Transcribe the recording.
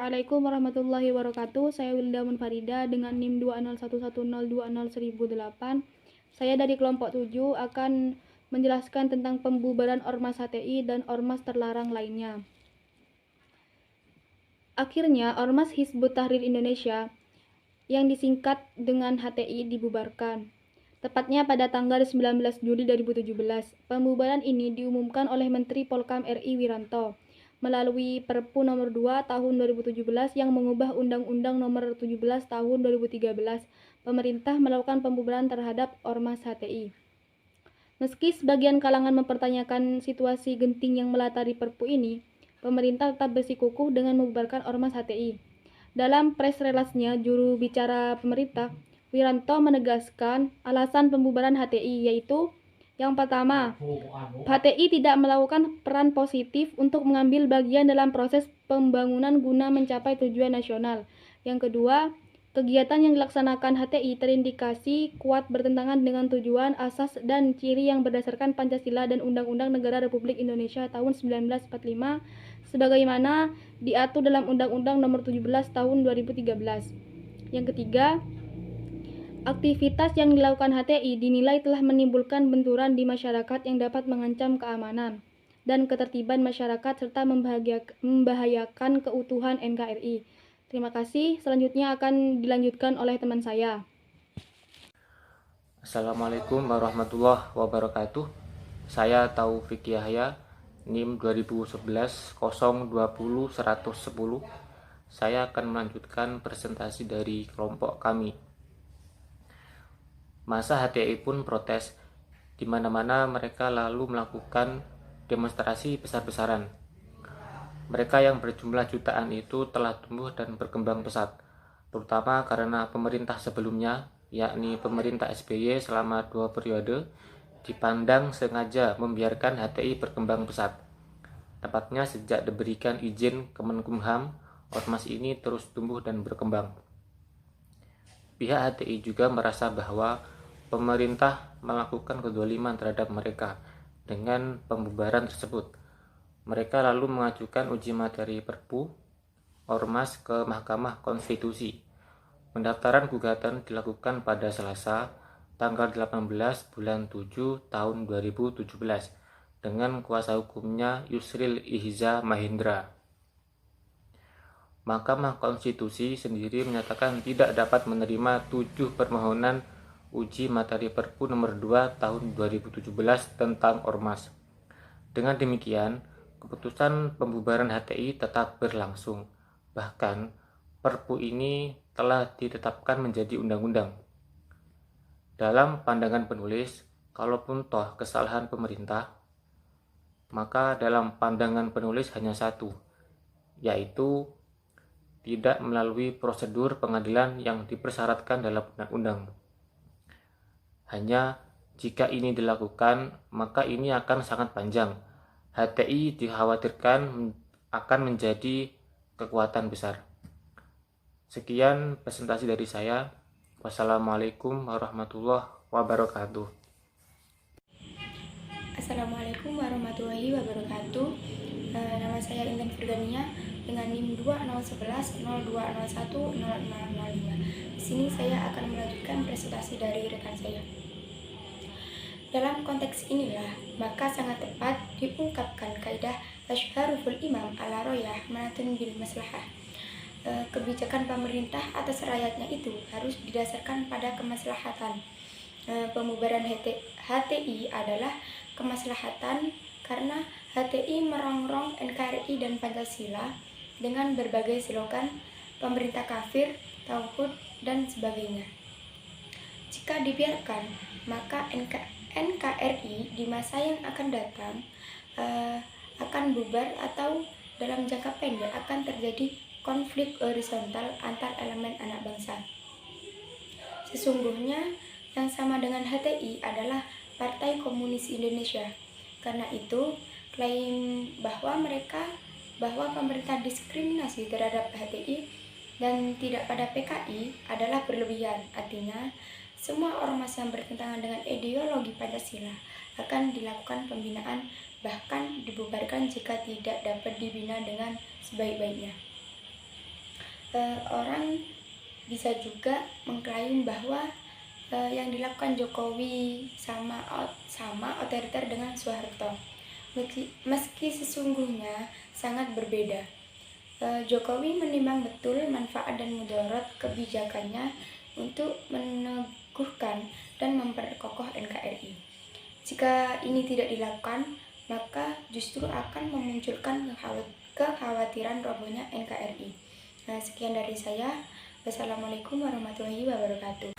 Assalamualaikum warahmatullahi wabarakatuh. Saya Wilda Munfarida dengan NIM 201102008. Saya dari kelompok 7 akan menjelaskan tentang pembubaran Ormas HTI dan Ormas terlarang lainnya. Akhirnya, Ormas Hizbut Tahrir Indonesia yang disingkat dengan HTI dibubarkan. Tepatnya pada tanggal 19 Juli 2017. Pembubaran ini diumumkan oleh Menteri Polkam RI Wiranto melalui Perpu nomor 2 tahun 2017 yang mengubah Undang-Undang nomor 17 tahun 2013. Pemerintah melakukan pembubaran terhadap Ormas HTI. Meski sebagian kalangan mempertanyakan situasi genting yang melatari Perpu ini, pemerintah tetap bersikukuh dengan membubarkan Ormas HTI. Dalam press release-nya, juru bicara pemerintah, Wiranto menegaskan alasan pembubaran HTI, yaitu yang pertama, HTI tidak melakukan peran positif untuk mengambil bagian dalam proses pembangunan guna mencapai tujuan nasional. Yang kedua, kegiatan yang dilaksanakan HTI terindikasi kuat bertentangan dengan tujuan, asas, dan ciri yang berdasarkan Pancasila dan Undang-Undang Negara Republik Indonesia tahun 1945 sebagaimana diatur dalam Undang-Undang nomor 17 tahun 2013. Yang ketiga, aktivitas yang dilakukan HTI dinilai telah menimbulkan benturan di masyarakat yang dapat mengancam keamanan dan ketertiban masyarakat serta membahayakan keutuhan NKRI. Terima kasih. Selanjutnya akan dilanjutkan oleh teman saya. Assalamualaikum warahmatullahi wabarakatuh. Saya Taufik Yahya, NIM 2011 020 110. Saya akan melanjutkan presentasi dari kelompok kami. Masa HTI pun protes, di mana-mana mereka lalu melakukan demonstrasi besar-besaran. Mereka yang berjumlah jutaan itu telah tumbuh dan berkembang pesat, terutama karena pemerintah sebelumnya, yakni pemerintah SBY selama 2 periode, dipandang sengaja membiarkan HTI berkembang pesat. Tepatnya sejak diberikan izin Kemenkumham, ormas ini terus tumbuh dan berkembang. Pihak HTI juga merasa bahwa pemerintah melakukan kezaliman terhadap mereka dengan pembubaran tersebut. Mereka lalu mengajukan uji materi Perpu Ormas ke Mahkamah Konstitusi. Pendaftaran gugatan dilakukan pada Selasa, tanggal 18 bulan 7 tahun 2017 dengan kuasa hukumnya Yusril Ihza Mahendra. Mahkamah Konstitusi sendiri menyatakan tidak dapat menerima 7 permohonan uji materi Perpu nomor 2 tahun 2017 tentang Ormas. Dengan demikian, keputusan pembubaran HTI tetap berlangsung. Bahkan, Perpu ini telah ditetapkan menjadi undang-undang. Dalam pandangan penulis, kalaupun toh kesalahan pemerintah, maka dalam pandangan penulis hanya satu, yaitu tidak melalui prosedur pengadilan yang dipersyaratkan dalam undang-undang. Hanya jika ini dilakukan, maka ini akan sangat panjang. HTI dikhawatirkan akan menjadi kekuatan besar. Sekian presentasi dari saya. Wassalamualaikum warahmatullahi wabarakatuh. Assalamualaikum warahmatullahi wabarakatuh. Nama saya Intan Furgania dengan NIM 20111 0201 0605. Di sini saya akan melanjutkan presentasi dari rekan saya. Dalam konteks inilah, maka sangat tepat diungkapkan kaidah tasyaruful imam ala royah manatun bil maslahah. Kebijakan pemerintah atas rakyatnya itu harus didasarkan pada kemaslahatan. Pembubaran HTI adalah kemaslahatan karena HTI merongrong NKRI dan Pancasila dengan berbagai slogan pemerintah kafir, tauhid, dan sebagainya. Jika dibiarkan, maka NKRI di masa yang akan datang akan bubar atau dalam jangka pendek akan terjadi konflik horizontal antar elemen anak bangsa. Sesungguhnya yang sama dengan HTI adalah Partai Komunis Indonesia. Karena itu, klaim bahwa pemerintah diskriminasi terhadap HTI dan tidak pada PKI adalah berlebihan. Artinya, semua ormas yang bertentangan dengan ideologi Pancasila akan dilakukan pembinaan, bahkan dibubarkan jika tidak dapat dibina dengan sebaik-baiknya. Orang bisa juga mengklaim bahwa yang dilakukan Jokowi sama otoriter dengan Soeharto, meski sesungguhnya sangat berbeda. Jokowi menimbang betul manfaat dan mudarat kebijakannya untuk meneguhkan dan memperkokoh NKRI. Jika ini tidak dilakukan, maka justru akan memunculkan kekhawatiran robohnya NKRI. Sekian dari saya. Wassalamualaikum warahmatullahi wabarakatuh.